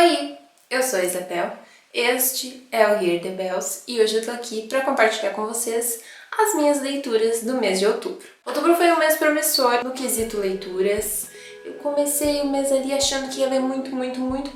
Oi, eu sou a Isabel, este é o Hear the Bells e hoje eu tô aqui para compartilhar com vocês as minhas leituras do mês de outubro. Outubro foi um mês promissor no quesito leituras. Eu comecei o mês ali achando que ia ler muito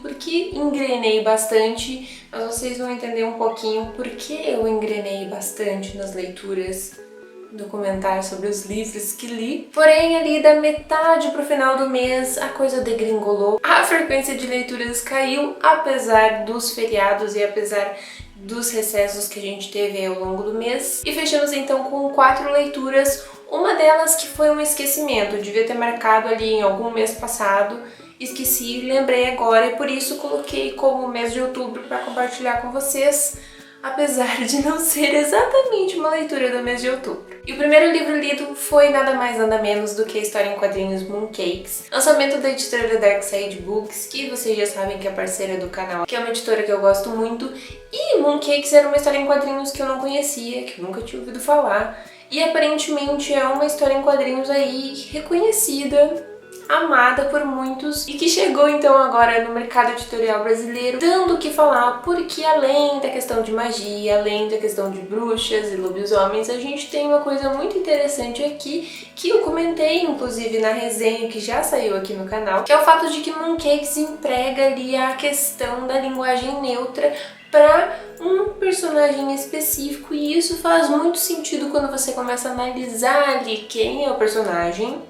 porque engrenei bastante, mas vocês vão entender um pouquinho por que eu engrenei bastante nas leituras, documentário sobre os livros que li. Porém, ali da metade pro final do mês, a coisa degringolou. A frequência de leituras caiu, apesar dos feriados e apesar dos recessos que a gente teve ao longo do mês. E fechamos então com 4 leituras, uma delas que foi um esquecimento. Eu devia ter marcado ali em algum mês passado, esqueci, lembrei agora e por isso coloquei como mês de outubro para compartilhar com vocês, apesar de não ser exatamente uma leitura do mês de outubro. E o primeiro livro lido foi nada mais nada menos do que a história em quadrinhos Mooncakes, lançamento da editora Dark Side Books, que vocês já sabem que é parceira do canal, que é uma editora que eu gosto muito, e Mooncakes era uma história em quadrinhos que eu não conhecia, que eu nunca tinha ouvido falar, e aparentemente é uma história em quadrinhos aí reconhecida, amada por muitos e que chegou então agora no mercado editorial brasileiro dando o que falar, porque além da questão de magia, além da questão de bruxas e lobisomens, a gente tem uma coisa muito interessante aqui que eu comentei inclusive na resenha que já saiu aqui no canal, que é o fato de que Mooncakes emprega ali a questão da linguagem neutra para um personagem específico, e isso faz muito sentido quando você começa a analisar ali quem é o personagem,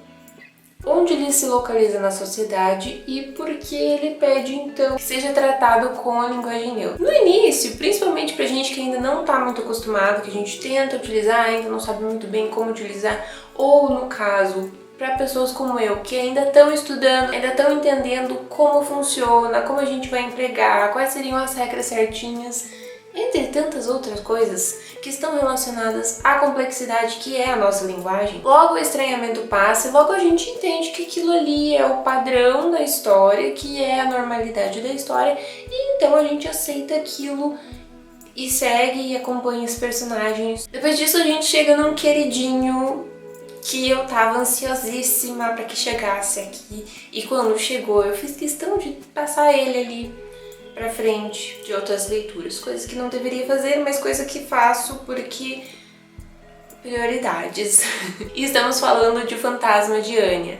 onde ele se localiza na sociedade e por que ele pede então que seja tratado com a linguagem neutra. No início, principalmente pra gente que ainda não está muito acostumado, que a gente tenta utilizar, ainda não sabe muito bem como utilizar, ou no caso, para pessoas como eu, que ainda estão estudando, ainda estão entendendo como funciona, como a gente vai empregar, quais seriam as regras certinhas, entre tantas outras coisas que estão relacionadas à complexidade que é a nossa linguagem. Logo o estranhamento passa e logo a gente entende que aquilo ali é o padrão da história, que é a normalidade da história, e então a gente aceita aquilo e segue e acompanha os personagens. Depois disso a gente chega num queridinho que eu tava ansiosíssima para que chegasse aqui, e quando chegou eu fiz questão de passar ele ali pra frente de outras leituras, coisas que não deveria fazer, mas coisa que faço porque prioridades. E estamos falando de O Fantasma de Anya,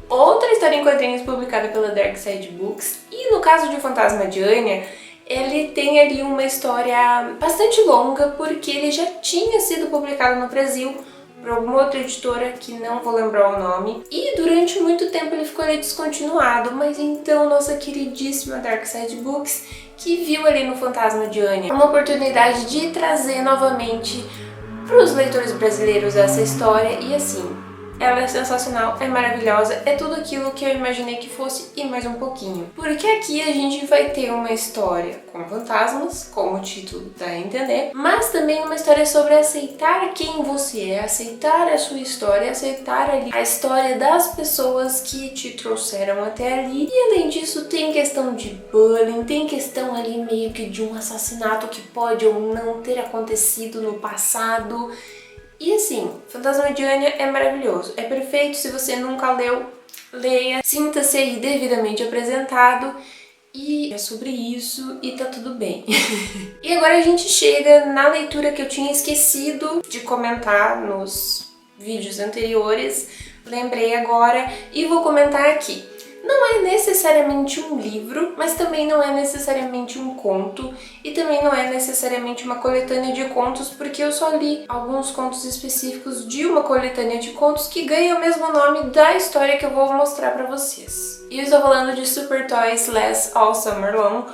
outra história em quadrinhos publicada pela Dark Side Books, e no caso de O Fantasma de Anya, ele tem ali uma história bastante longa, porque ele já tinha sido publicado no Brasil por alguma outra editora que não vou lembrar o nome, e durante muito tempo ele ficou ali descontinuado, mas então nossa queridíssima Dark Side Books, que viu ali no Fantasma de Anya uma oportunidade de trazer novamente para os leitores brasileiros essa história, e assim, ela é sensacional, é maravilhosa, é tudo aquilo que eu imaginei que fosse e mais um pouquinho. Porque aqui a gente vai ter uma história com fantasmas, como o título dá a entender, mas também uma história sobre aceitar quem você é, aceitar a sua história, aceitar ali a história das pessoas que te trouxeram até ali. E além disso tem questão de bullying, tem questão ali meio que de um assassinato que pode ou não ter acontecido no passado. E assim, Fantasma de Anya é maravilhoso, é perfeito. Se você nunca leu, leia, sinta-se aí devidamente apresentado, e é sobre isso e tá tudo bem. E agora a gente chega na leitura que eu tinha esquecido de comentar nos vídeos anteriores, lembrei agora e vou comentar aqui. Não é necessariamente um livro, mas também não é necessariamente um conto, e também não é necessariamente uma coletânea de contos, porque eu só li alguns contos específicos de uma coletânea de contos que ganha o mesmo nome da história que eu vou mostrar pra vocês. E eu estou falando de Super Toys Last All Summer Long,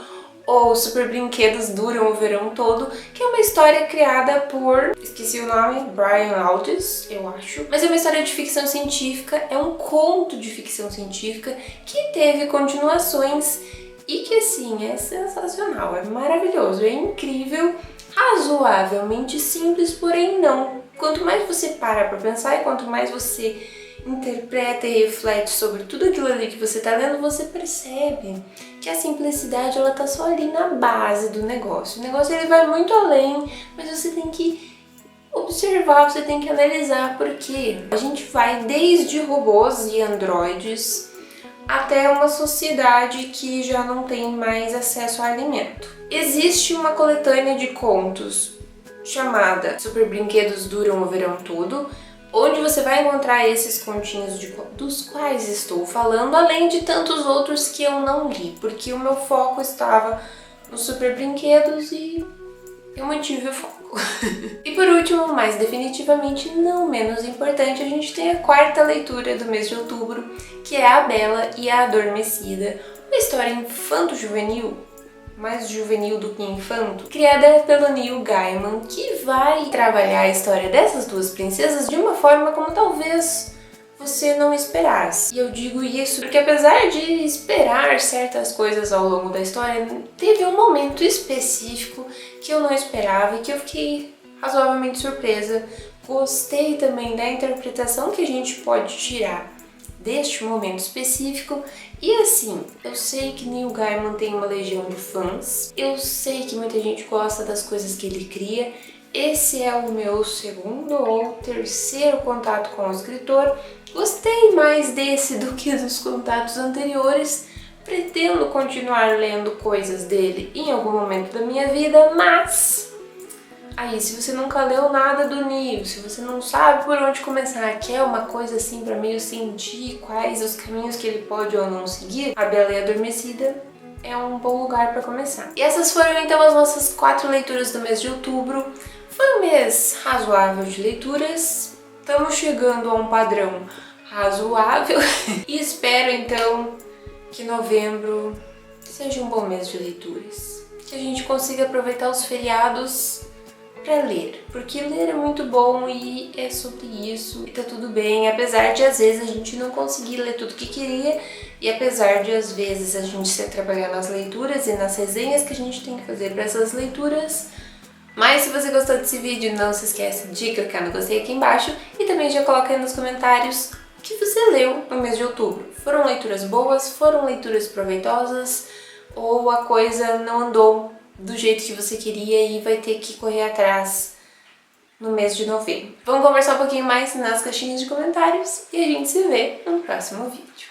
ou Super Brinquedos Duram o Verão Todo, que é uma história criada por, esqueci o nome, Brian Aldiss, eu acho. Mas é uma história de ficção científica, é um conto de ficção científica que teve continuações e que assim, é sensacional, é maravilhoso, é incrível, razoavelmente simples, porém não. Quanto mais você para pra pensar e quanto mais você interpreta e reflete sobre tudo aquilo ali que você tá lendo, você percebe que a simplicidade ela tá só ali na base do negócio. O negócio ele vai muito além, mas você tem que observar, você tem que analisar, porque a gente vai desde robôs e androides até uma sociedade que já não tem mais acesso a alimento. Existe uma coletânea de contos chamada Super Brinquedos Duram o Verão Todo, onde você vai encontrar esses continhos dos quais estou falando, além de tantos outros que eu não li, porque o meu foco estava nos Super Brinquedos e eu mantive o foco. E por último, mas definitivamente não menos importante, a gente tem a quarta leitura do mês de outubro, que é A Bela e a Adormecida, uma história infanto-juvenil, mais juvenil do que infanto, criada pelo Neil Gaiman, que vai trabalhar a história dessas duas princesas de uma forma como talvez você não esperasse. E eu digo isso porque apesar de esperar certas coisas ao longo da história, teve um momento específico que eu não esperava e que eu fiquei razoavelmente surpresa. Gostei também da interpretação que a gente pode tirar deste momento específico. E assim, eu sei que Neil Gaiman tem uma legião de fãs, eu sei que muita gente gosta das coisas que ele cria. Esse é o meu segundo ou terceiro contato com o escritor. Gostei mais desse do que dos contatos anteriores. Pretendo continuar lendo coisas dele em algum momento da minha vida, mas aí, se você nunca leu nada do Neil, se você não sabe por onde começar, quer uma coisa assim pra meio sentir quais os caminhos que ele pode ou não seguir, A Bela e a Adormecida é um bom lugar pra começar. E essas foram então as nossas 4 leituras do mês de outubro. Foi um mês razoável de leituras, estamos chegando a um padrão razoável e espero então que novembro seja um bom mês de leituras, que a gente consiga aproveitar os feriados para ler, porque ler é muito bom e é sobre isso e tá tudo bem, apesar de às vezes a gente não conseguir ler tudo que queria e apesar de às vezes a gente se trabalhar nas leituras e nas resenhas que a gente tem que fazer para essas leituras. Mas se você gostou desse vídeo, não se esqueça de clicar no gostei aqui embaixo e também já coloca aí nos comentários o que você leu no mês de outubro. Foram leituras boas? Foram leituras proveitosas? Ou a coisa não andou do jeito que você queria e vai ter que correr atrás no mês de novembro? Vamos conversar um pouquinho mais nas caixinhas de comentários e a gente se vê no próximo vídeo.